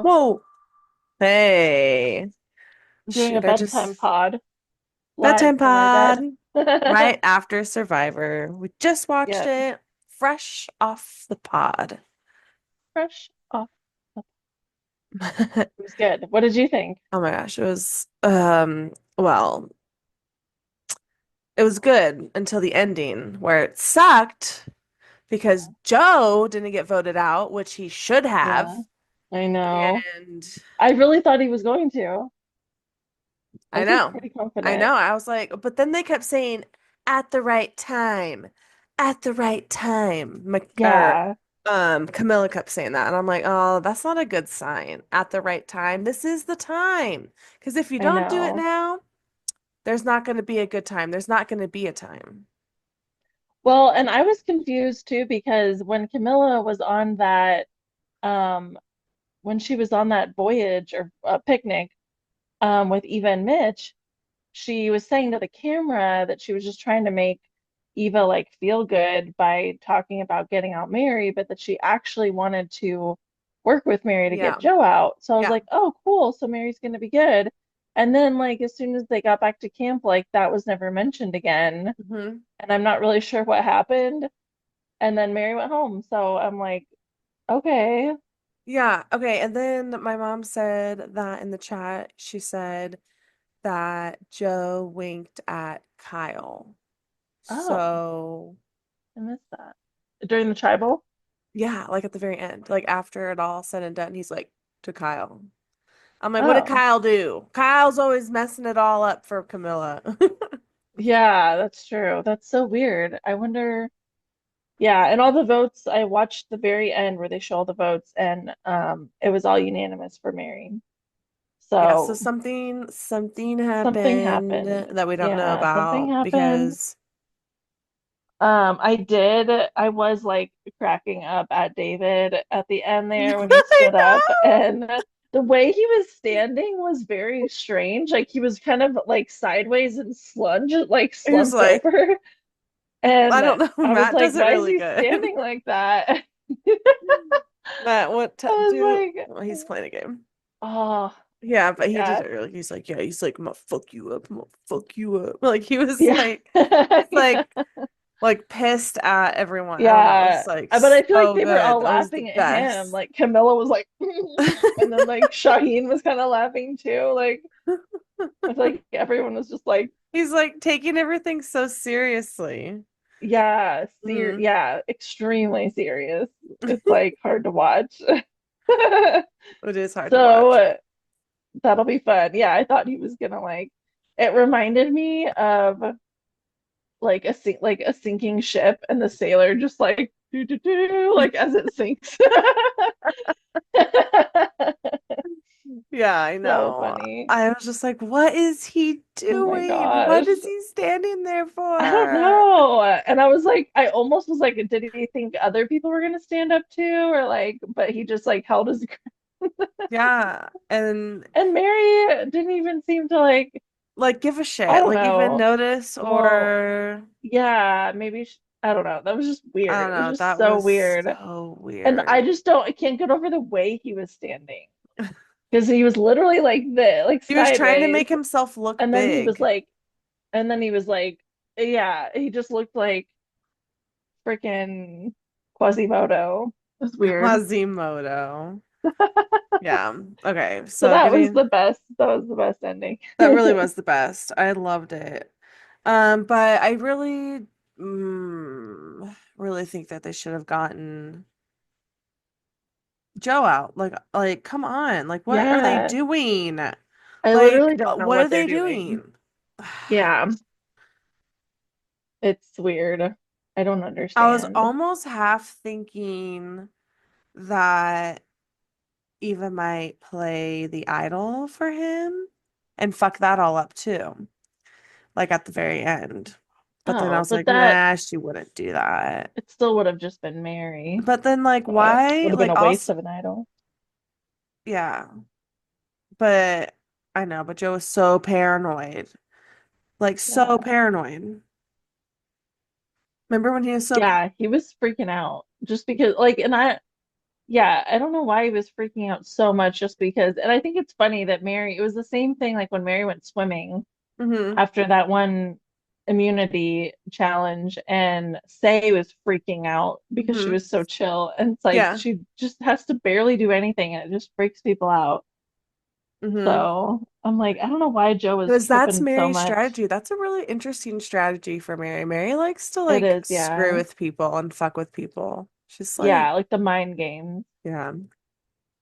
Hello. Whoa. Hey. Doing a Shoot, I bedtime just pod live bedtime from my pod bed. right after Survivor. We just watched Yep. it fresh off the pod. Fresh off. It was good. What did you think? Oh my gosh, it was well, it was good until the ending where it sucked because Joe didn't get voted out, which he should have. Yeah, I know. And I really thought he was going to. I I was like know. pretty I confident. know. I was like, but then they kept saying at the right time. At the right time. Yeah, Camilla kept saying that. And I'm like, oh, that's not a good sign. At the right time. This is the time. Because if you I don't do it know. now, there's not going to be a good time. There's not going to be a time. Well, and I was confused too because when Camilla was on that, um, when she was on that voyage or picnic, with Eva and Mitch, she was saying to the camera that she was just trying to make Eva like feel good by talking about getting out Mary, but that she actually wanted to work with Mary to get Yeah. Joe out. So I was Yeah. like, oh, cool. So Mary's going to be good. And then like as soon as they got back to camp, like that was never mentioned again. hmm And I'm not really sure what happened. And then Mary went home. So I'm like, okay. Yeah. Okay. And then my mom said that in the chat, she said that Joe winked at Kyle. Oh, So. I missed that. During the tribal? Yeah, like at the very end, like after it all said and done, he's like to Kyle. I'm like, what did Oh. Kyle do? Kyle's always messing it all up for Camilla. Yeah, that's true. That's so weird. I wonder. Yeah, and all the votes, I watched the very end where they show all the votes, and it was all unanimous for Mary. Yeah, so So something something happened happened. that we don't know Yeah, something about happened. because I was like cracking up at David at the end there when he I stood up, know. and the way he was standing was very strange. Like he was kind of like sideways and He was slumped like, over. I And don't know. I was Matt like, does it why is really he good. standing like that? Matt, what I do? was like, Well, he's playing a game. oh, Yeah, but he did yeah, it really. He's like, yeah, he's like, I'm gonna fuck you up. I'm gonna fuck you up. Like he was yeah, he's yeah, like pissed at everyone. I don't know. It was yeah. like But I feel like so they were good. all That was the laughing at him. best. Like Camilla was like, and then like Shaheen was kind of laughing too. Like I feel like everyone was just like, He's like taking everything so seriously. yeah, Mm. yeah, extremely serious. It's like hard to watch. It is hard to So watch. that'll be fun. Yeah, I thought he was gonna like. It reminded me of like like a sinking ship and the sailor just like do do do like as it sinks. Yeah, I So know. funny. I was just like, what is he Oh my doing? What gosh. is he standing there I don't for? know. And I was like, I almost was like, did he think other people were gonna stand up too? Or like, but he just like held his Yeah. And and Mary didn't even seem to like, like give a I shit. don't Like even know. notice Well, or yeah, maybe I don't know. That was just I weird. don't It was know. just That so was weird. so And I weird. just don't, I can't get over the way he was standing. Because he was literally like this, like He was trying to make sideways, himself look and then he was big. like, and then he was like, yeah, he just looked like freaking Quasimodo. It was weird. Quasimodo. Yeah. Okay. So So that was getting the best. That was the best ending. that really was the best. I loved it. But I really, really think that they should have gotten Joe out. Like, come on. Like, what are they Yeah, doing? I literally Like, don't know what are what they're they doing. doing? Yeah, it's weird. I don't I was understand. almost half thinking that Eva might play the idol for him and fuck that all up too, like at the very end. But then I Oh, was but like, that nah, she wouldn't do that. it still would have just been Mary, But then, like, but why? would have been Like, a waste also, of an idol. yeah, but I know, but Joe was so paranoid. Like, so Yeah. paranoid. Remember when he was so, Yeah, he was freaking out just because like and yeah, I don't know why he was freaking out so much just because, and I think it's funny that Mary, it was the same thing like when Mary went swimming Hmm. after that one immunity challenge and Say was freaking out because she Hmm. was so chill. And it's like Yeah. she just has to barely do anything and it just freaks people out. Hmm. So I'm like, I don't know why Joe was Because that's tripping so Mary's much. strategy. That's a really interesting strategy for Mary. Mary likes to It like is, screw yeah. with people and fuck with people. She's like, Yeah, like the mind games. yeah.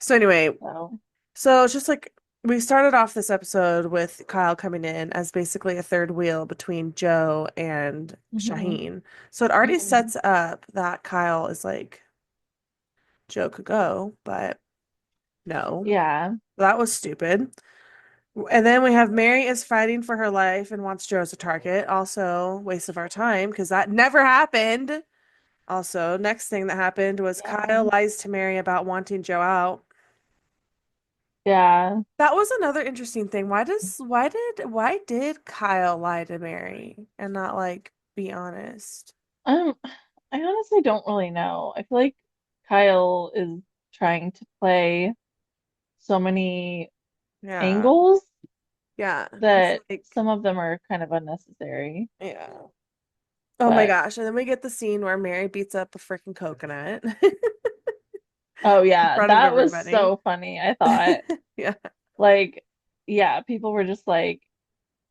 So anyway, So, so it's just like we started off this episode with Kyle coming in as basically a third wheel between Joe and hmm Shaheen. So it already hmm sets up that Kyle is like, Joe could go, but no. yeah, That was stupid. And then we have Mary is fighting for her life and wants Joe as a target. Also, waste of our time because that never happened. Also, next thing that happened was yeah, Kyle lies to Mary about wanting Joe out. yeah. That was another interesting thing. Why did Kyle lie to Mary and not like be honest? Um, I honestly don't really know. I feel like Kyle is trying to play so many Yeah. angles Yeah. It's that like, some of them are kind of unnecessary. yeah. Oh my But gosh. And then we get the scene where Mary beats up a freaking coconut oh in yeah, front of that was everybody. so funny. I thought Yeah. like yeah, people were just like,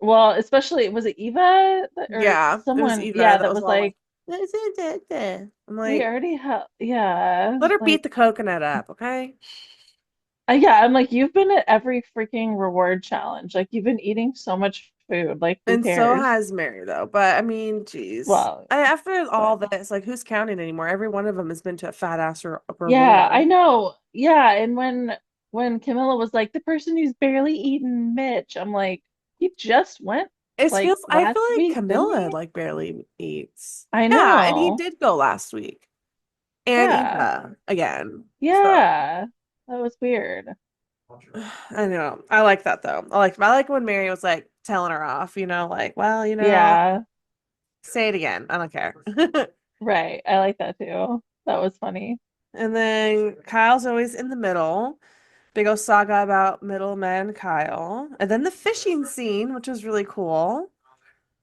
well, especially was it Eva or Yeah. It was someone, Eva yeah, that that was was all like, like, I'm we like, already have, yeah, let her beat like, the coconut up, okay? yeah, I'm like, you've been at every freaking reward challenge. Like, you've been eating so much food. Like, who And so cares? has Mary, though. But I mean, geez. Well, After all but this, like, who's counting anymore? Every one of them has been to a fat ass yeah, I reward. know. Yeah, and when Camilla was like, the person who's barely eaten Mitch, I'm like, he just went like I feel last like week, didn't Camilla he? like barely eats. I Yeah, and he know. did go last week. And Yeah. Eva again. So Yeah. That was weird. I know. I like that though. I like when Mary was like telling her off, like, well, Yeah. say it again. I don't care. Right. I like that too. That was funny. And then Kyle's always in the middle. Big old saga about middleman Kyle. And then the fishing scene, which was really cool.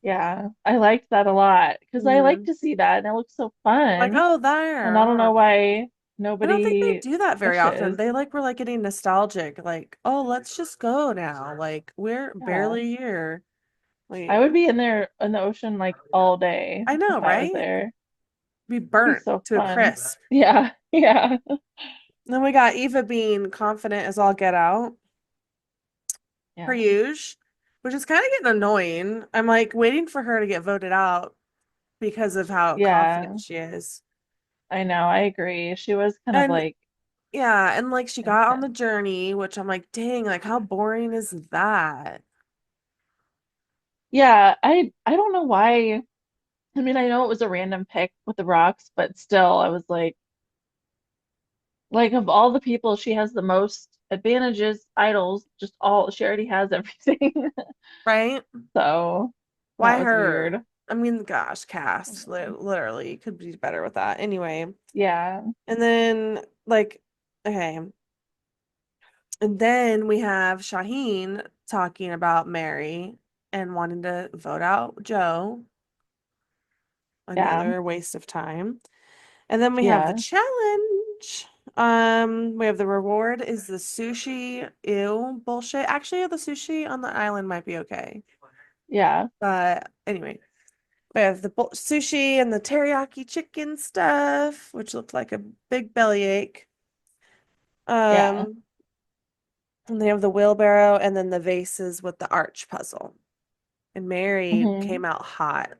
Yeah. I liked that a lot because I like Hmm. to see that and it looks so Like, fun. oh, And I don't know there. why I don't think they nobody do that very often. fishes. They like were like getting nostalgic, like, oh, let's just go now. Like, we're Yeah. barely here. I Like, would be in there in the ocean like all day I if know, I was right? there. Be It'd be burnt so to a fun. crisp. Yeah. Yeah. Then we got Eva being confident as all get out, per Yeah. usual, which is kind of getting annoying. I'm like waiting for her to get voted out because of how Yeah. confident she is. I know. I agree. She was kind of And like yeah, and like she got on the intense. journey, which I'm like, dang, like how boring is that? Yeah, I don't know why. I mean, I know it was a random pick with the rocks, but still, I was like of all the people, she has the most advantages, idols, just all, she already has everything. Right? So that Why was her? weird. I mean, gosh, I don't cast know. literally could be better with that. Anyway, Yeah, and then like, okay, and then we have Shaheen talking about Mary and wanting to vote out Joe. yeah, Another waste of time. And then we have the yeah, challenge. We have the reward is the sushi. Ew, bullshit. Actually, the sushi on the island might be okay. yeah, But anyway, we have the sushi and the teriyaki chicken stuff, which looked like a big bellyache. yeah. Um, and they have the wheelbarrow and then the vases with the arch puzzle. And Mary hmm came out hot,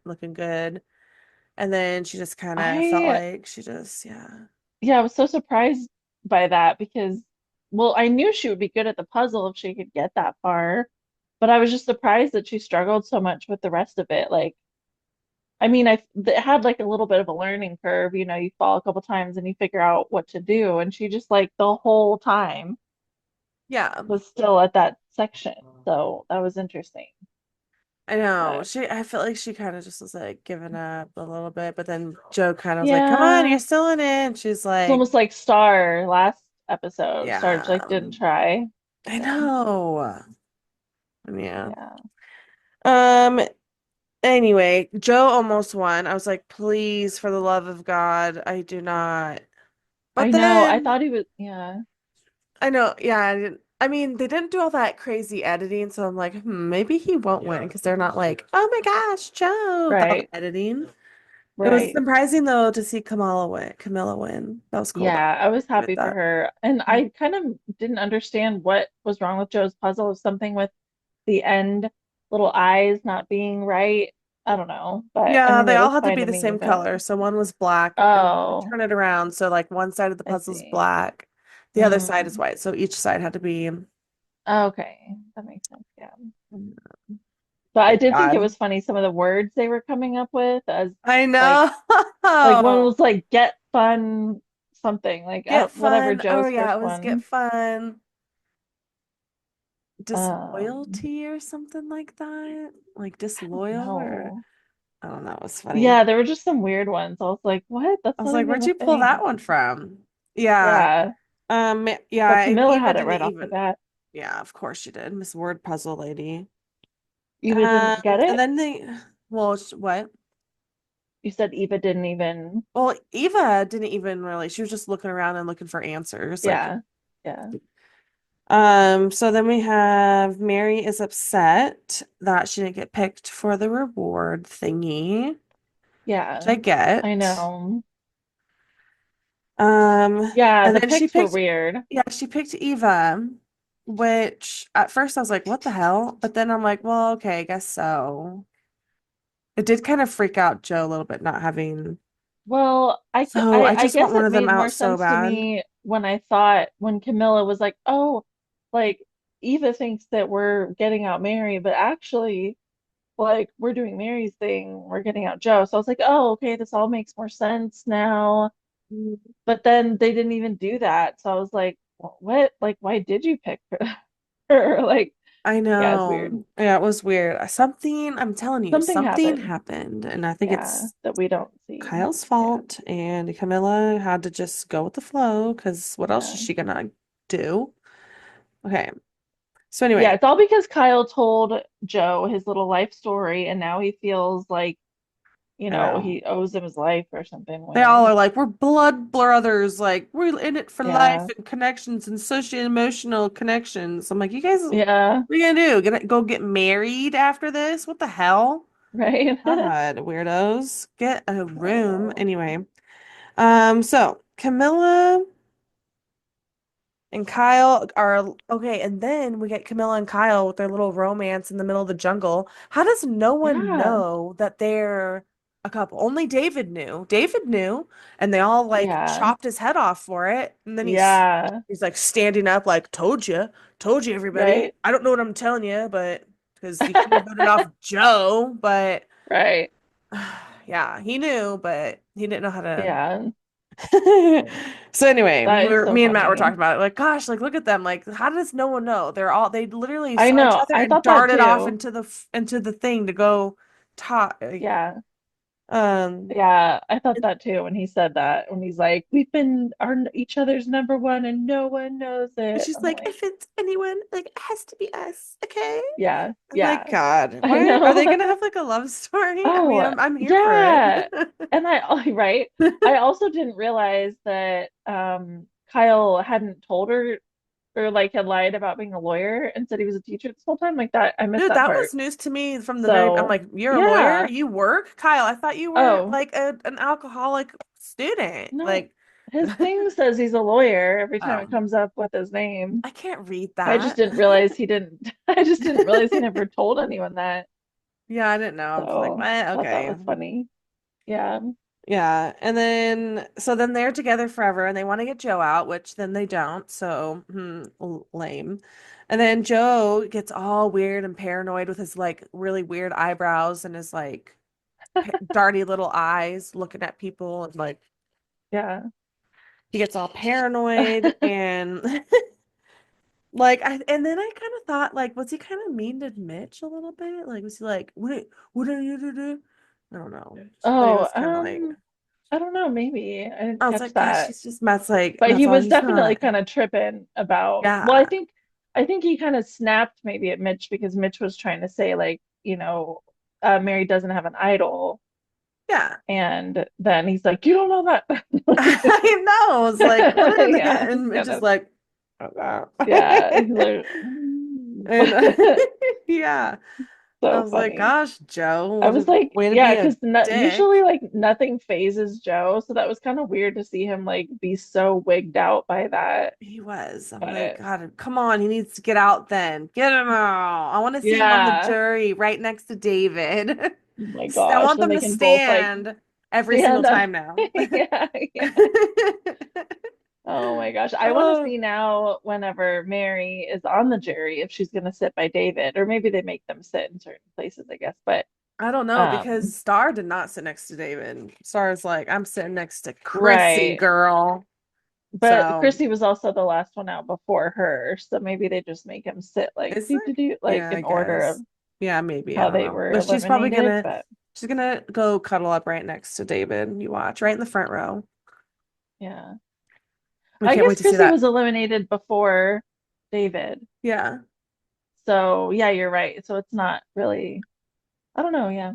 looking good. And then she just kind of felt I like she just, yeah. yeah, I was so surprised by that because well, I knew she would be good at the puzzle if she could get that far, but I was just surprised that she struggled so much with the rest of it. Like I mean, it had like a little bit of a learning curve. You fall a couple times and you figure out what to do. And she just like the whole time Yeah. was still at that section. So that was interesting. I know. But I felt like she kind of just was like giving up a little bit, but then Joe kind of was like, "Come on, yeah, you're still in it." And she's it's like, almost like Star last episode. Star just "Yeah, like didn't try. I Yeah, know." Yeah. yeah. Um, anyway, Joe almost won. I was like, "Please, for the love of God, I do not." But I know. I then thought he was. Yeah, I know, yeah, I mean, they didn't do all that crazy editing, so I'm like, maybe he won't win because they're not like, "Oh my gosh, Joe," with all the right, editing. It was right. surprising though to see Kamala win. Camilla win. That was cool though. Yeah, I was Give it happy for that. her. And I kind of didn't understand what was wrong with Joe's puzzle. Something with the end little eyes not being right. I don't know, but I Yeah, mean, they it all looked had to fine be to the me, same but color. So one was black and then oh, turn it around. So like one side of the I puzzle's see. black, the other side is Mm, white. So each side had to be. okay, that makes sense. Yeah. But I Thank did think it God. was funny some of the words they were coming up with as I like know. one was like get fun something like Get whatever fun. Oh Joe's yeah, first it was get one. fun. Um, Disloyalty or something like that. Like disloyal or no. I don't know. It was funny. Yeah, there were just some weird ones. I was like, what? I That's was not like, even where'd a you pull that thing. one from? Yeah. Yeah. But Yeah, Camilla Eva had it didn't right off the even. bat. Yeah, of course she did. Miss Word Puzzle Lady. Eva didn't get And it? then well, what? You said Eva didn't even. Well, Eva didn't even really. She was just looking around and looking for answers. Like, Yeah. Yeah. so then we have Mary is upset that she didn't get picked for the reward thingy, which Yeah. I I get. know. Yeah, And the then she pics were picked, weird. yeah, she picked Eva, which at first I was like, what the hell? But then I'm like, well, okay, I guess so. It did kind of freak out Joe a little bit not having. Well, So I I just want guess one it of them made more out so sense to bad. me when I thought when Camilla was like, "Oh, like Eva thinks that we're getting out Mary, but actually like we're doing Mary's thing, we're getting out Joe." So I was like, "Oh, okay, this all makes more sense now." Mm. But then they didn't even do that. So I was like, What? Like, why did you pick her?" Like, I yeah, it's weird. know. Yeah, it was weird. Something, I'm telling you, Something something happened. happened. And I think Yeah, it's that we don't see. Kyle's Yeah, fault. And Camilla had to just go with the flow because what else is yeah. she gonna do? Okay. So Yeah, anyway, it's all because Kyle told Joe his little life story, and now he feels like, I know. he owes him his life or something They all weird. are like, we're blood brothers. Like, we're in it for life Yeah, and connections and social and emotional connections. I'm like, you guys, what yeah, are you gonna do? Gonna go get married after this? What the hell? right. God, weirdos. Get a I room. know. Anyway, so Camilla and Kyle are okay, and then we get Camilla and Kyle with their little romance in the middle of the jungle. How does no one Yeah, know that they're a couple? Only David knew. David knew, and they all like yeah, chopped his head off for it. And then yeah, he's like standing up, like, told you, everybody. right, I don't know what I'm telling you, but because you couldn't have voted off Joe, but right. yeah, he knew, but he didn't know how to. Yeah, So anyway, that is so me and Matt were talking funny. about it. Like, gosh, like look at them. Like, how does no one know? They literally I saw each know. other I and thought that darted off too. into the thing to go talk. Yeah. Um, Yeah, I thought and that too when he said that, when he's like, we've been our each other's number one and no one knows it. she's I'm like, like, if it's anyone, like, it has to be us, okay? yeah, I'm like, yeah, God, I why are know. they gonna have like a love story? I mean, Oh, I'm here for it. yeah. And right. I also didn't realize that Kyle hadn't told her or like had lied about being a lawyer and said he was a teacher this whole time. Like that, I missed Dude, that that part. was news to me from the very, I'm So, like, you're a lawyer? yeah. You work? Kyle, I thought you were Oh, like an alcoholic student. no. Like, His thing says he's a lawyer every time it oh, comes up with his name. I can't read I just that. didn't realize he didn't. I just didn't realize he never told anyone that. Yeah, I didn't know. I was like, So what? I thought that Okay. was funny. Yeah. Yeah. And then, so then they're together forever and they want to get Joe out, which then they don't. So, lame. And then Joe gets all weird and paranoid with his like really weird eyebrows and his like darty little eyes looking at people and like Yeah. he gets all paranoid and And then I kind of thought, like, was he kind of mean to Mitch a little bit? Like, was he like, what are you to do? I don't know. But he Oh, was kind of like, I don't know, maybe. I didn't I was catch like, gosh, that. he's just Matt's like, But Matt's he all was he's definitely not. kind of tripping about, well, Yeah. I think he kind of snapped maybe at Mitch because Mitch was trying to say like, Mary doesn't have an idol. Yeah. And then he's like, you don't know that. I know. I was like, what? Yeah, it's And Mitch kind is of, like, oh, yeah, he's no. like, And yeah. I so was like, funny. gosh, I was Joe, like, way to yeah, be a because no, dick. usually like nothing phases Joe, so that was kind of weird to see him like be so wigged out by that. He was. I'm like, But God, come on. He needs to get out then. Get him out. I want to see him on the yeah, jury right next to David. oh my I gosh, want then them they to can both like stand every single stand up. time now. Yeah, yeah. Oh my gosh. I want to Oh, see now whenever Mary is on the jury if she's going to sit by David, or maybe they make them sit in certain places, I guess. But I don't know because um Star did not sit next to David. Star's like, I'm sitting next to Chrissy, right. girl. But So, Chrissy was also the last one out before her, so maybe they just make him sit like is it? like Yeah, I in order of guess. Yeah, maybe. I how don't they know. were But eliminated. But she's gonna go cuddle up right next to David. You watch, right in the front row. yeah. We I can't guess wait to see Chrissy that. was eliminated before David. Yeah. So yeah, you're right. So it's not really, I don't know, yeah.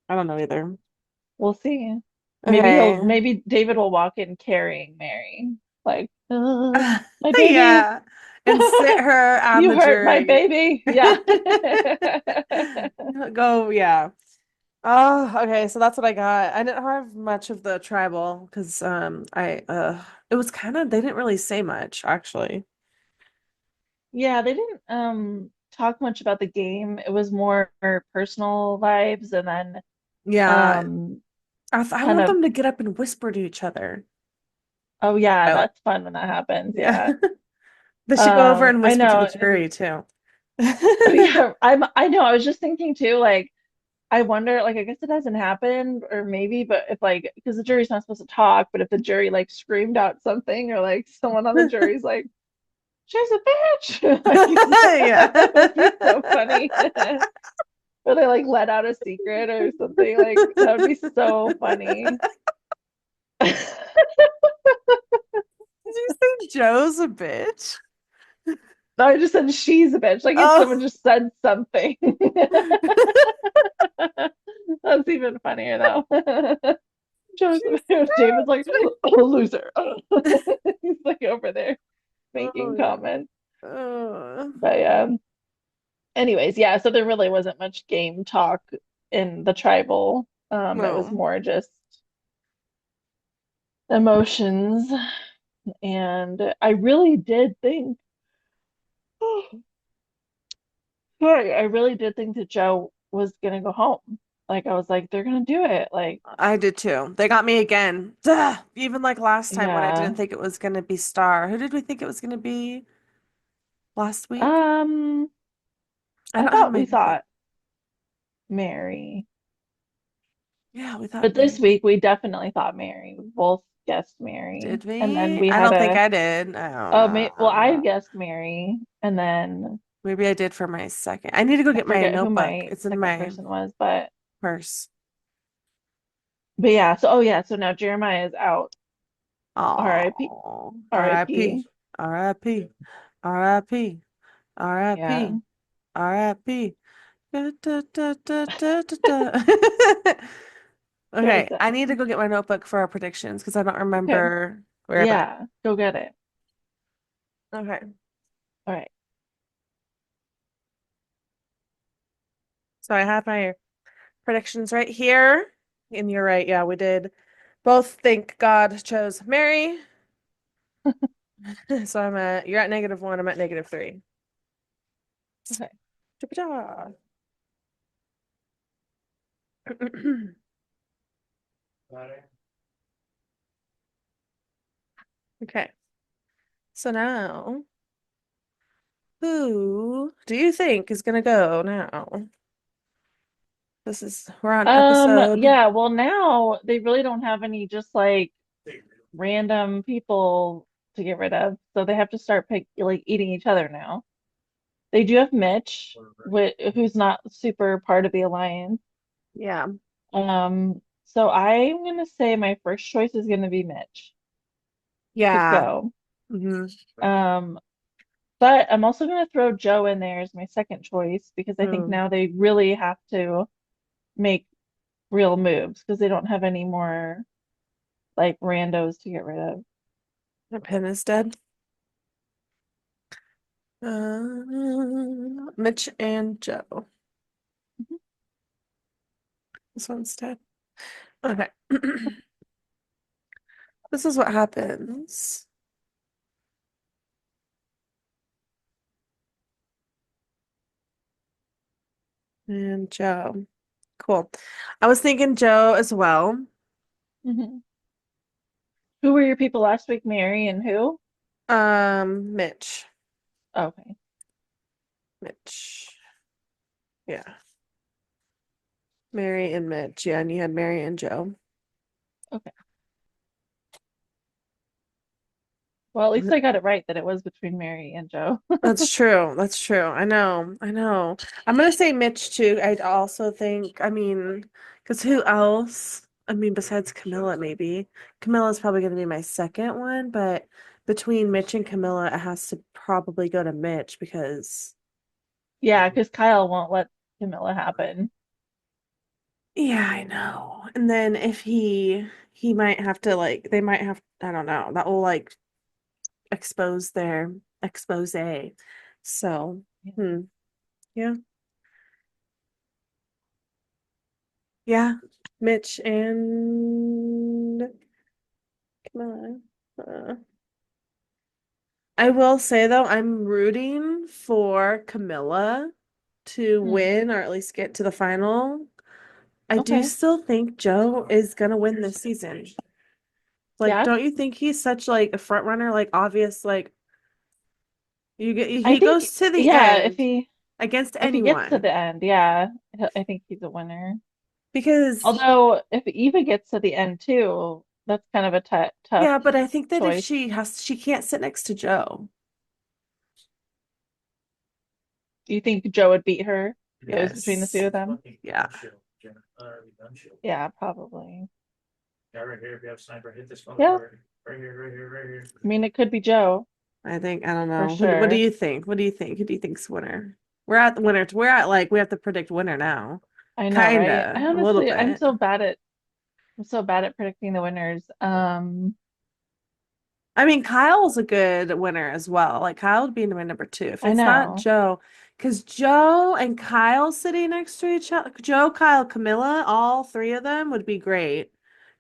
I don't know either. We'll see. Okay. Maybe David will walk in carrying Mary. Like, my baby. Yeah. And sit her on You the hurt my jury. baby. Yeah. Go, yeah. Oh, okay. So that's what I got. I didn't have much of the tribal because I it was kind of they didn't really say much actually. Yeah, they didn't talk much about the game. It was more personal vibes and then Yeah. um I kind want of, them to get up and whisper to each other. oh yeah, I like. that's fun when that happens. Yeah. Yeah. They should go over and I whisper to the know. jury too. Oh yeah, I know. I was just thinking too, like I wonder, like I guess it hasn't happened, or maybe, but if like because the jury's not supposed to talk, but if the jury like screamed out something, or like someone on the jury's like, "She's a bitch," like Yeah. that would be so funny. Or they like let out a secret or something, like that would be so funny. Did you say Joe's a bitch? No, I just said she's a bitch. Like if Oh. someone just said something. That's even funnier though. Joseph, David's like, oh, loser. He's like over there Oh making yeah. comments. Oh. But anyways, yeah, so there really wasn't much game talk in the tribal. It was No. more just emotions. And I really did think, sorry, I really did think that Joe was gonna go home. Like I was like, they're gonna do it. Like, I did too. They got me again. Duh. Even like last time when I didn't yeah. think it was gonna be Star. Who did we think it was gonna be last week? Um, I I don't have thought my we note. thought Mary. Yeah, we thought But this Mary. week we definitely thought Mary. We both guessed Mary. Did And then we? we I had don't think a I did. I don't oh know. may I well don't I know. guessed Mary and then Maybe I did for my second. I need to go I get my forget who notebook. my It's in second my person was, but purse. yeah, so oh yeah, so now Jeremiah is out. R.I.P. Oh, R.I.P. R.I.P. R.I.P. R.I.P. Yeah, R.I.P. R.I.P. Da, da, da, da, da, da, da. so Okay, I sad. need to go get my notebook for our predictions because I don't Okay. remember where I put it. Yeah, go get it. Okay, All right. so I have my predictions right here. And you're right. Yeah, we did both think God chose Mary. So you're at -1, I'm at -3. Okay. Cha-cha-cha. Okay, so now who do you think is gonna go now? We're on episode. Yeah, well now they really don't have any just like random people to get rid of, so they have to start like eating each other now. They do have Mitch, who's not super part of the alliance. Yeah. So I'm gonna say my first choice is gonna be Mitch to Yeah. go. Hmm. Um, but I'm also gonna throw Joe in there as my second choice because I think Mm. now they really have to make real moves because they don't have any more like randos to get rid of. The pen is dead. Mitch and Joe. Mhm. This one's dead. Okay. This is what happens. And Joe. Cool. I was thinking Joe as well. Mhm. Who were your people last week? Mary and who? Mitch. Okay. Mitch. Yeah. Mary and Mitch. Yeah, and you had Mary and Joe. Okay. Well, at least I got it right that it was between Mary and Joe. That's true. That's true. I know. I know. I'm gonna say Mitch too. I also think, I mean, because who else? I mean, besides Camilla, maybe. Camilla's probably gonna be my second one, but between Mitch and Camilla, it has to probably go to Mitch because, Yeah, because Kyle won't let Camilla happen. yeah, I know. And then if he might have to like, they might have, I don't know, that will like expose their expose. So, Yeah. hmm, yeah. Yeah, Mitch and come on. I will say though, I'm rooting for Camilla to Hmm. win or at least get to the final. I do Okay. still think Joe is gonna win this season. Like, Yeah. don't you think he's such like a front runner, like obvious, like you get I he think, goes to the yeah, end against if he gets to anyone the end, yeah, I think he's a winner. because Although if Eva gets to the end too, that's kind of a tough yeah, but I think that if choice. she can't sit next to Joe. Do you think Joe would beat her if it was between the Yes. two of them? Yeah. Yeah, probably. Yeah, right here. If you have sniper, hit this Yeah, motherfucker. Right here, right here, right here. I mean it could be Joe I think I don't for know. What do sure. you think? What do you think? Who do you think's winner? We're at the winner. We're at like we have to predict winner now. I know, right? Kinda, I a little honestly, bit. I'm so bad at predicting the winners. I mean, Kyle's a good winner as well. Like Kyle would be my number two if I it's not know. Joe, because Joe and Kyle sitting next to each other, Joe, Kyle, Camilla, all three of them would be great.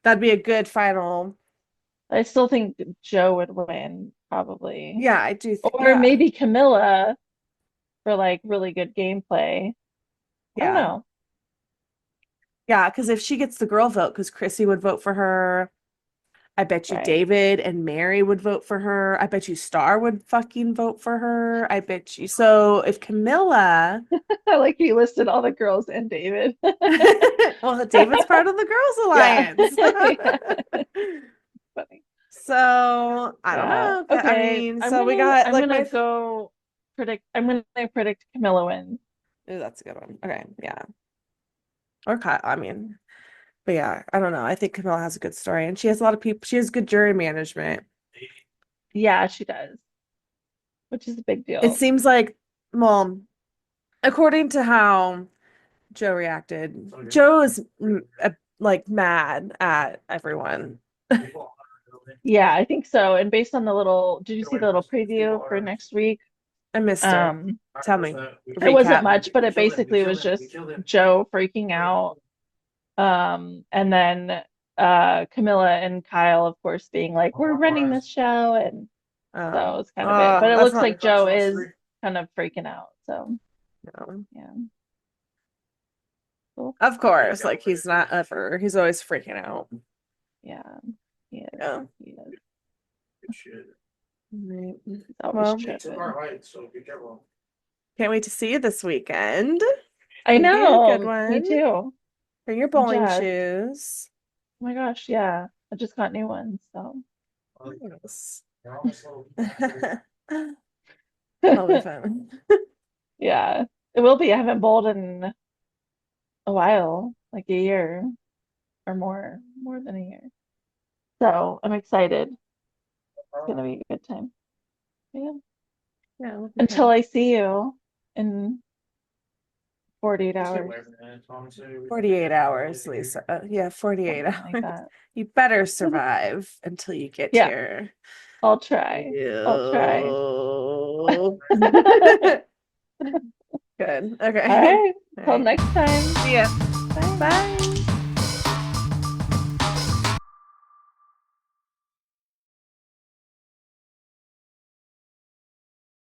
That'd be a good final. I still think Joe would win, probably. Yeah, I do think. Or Yeah, maybe Camilla for like really good gameplay. I don't yeah, know. yeah. Because if she gets the girl vote, because Chrissy would vote for her. I bet you Right. David and Mary would vote for her. I bet you Star would fucking vote for her. I bet you. So if Camilla, I like you listed all the girls and David. well, David's part of the Girls Yeah. Alliance. Yeah. Funny. So I don't Yeah. know. I Okay. mean, so we got I'm like gonna go I'm gonna predict Camilla wins. Ooh, that's a good one. Okay, yeah. Or Kyle. I mean, but yeah, I don't know. I think Camilla has a good story and she has a lot of people. She has good jury management. Yeah, she does, which is a big It deal. seems like, well, according to how Joe reacted. Joe is like mad at everyone. Yeah, I think so. And based on did you see the little preview for next week? I missed it. Um, Tell me. it wasn't Recap. much, but it basically was just Joe freaking out. And then Camilla and Kyle, of course, being like, "We're running this show," and so it's kind of it. But it That's looks not like Joe is kind of freaking out. So no. yeah, cool. Of course, like he's not ever. He's always freaking out. Yeah, he is. Yeah. He is. Right. He's always Well, tripping. So be careful. can't wait to see you this weekend. I Gonna be a good know. Me one. too. Bring your I'm bowling jazzed. shoes. Oh my gosh, yeah. I just got new ones, so Yes. They're almost little. That'll be fun. Yeah, it will be. I haven't bowled in a while, like a year or more than a year. So I'm excited. It's gonna be a good time. Yeah. Yeah, it'll be Until fun. I see you in 48 Just get hours, away from it, honestly. 48 hours, Lisa. Yeah, 48 something like hours. that. You better survive until you get Yeah, here. I'll try. I'll try. Ew. Good. All Okay. right. All Till right. next time. See ya. Bye. Bye.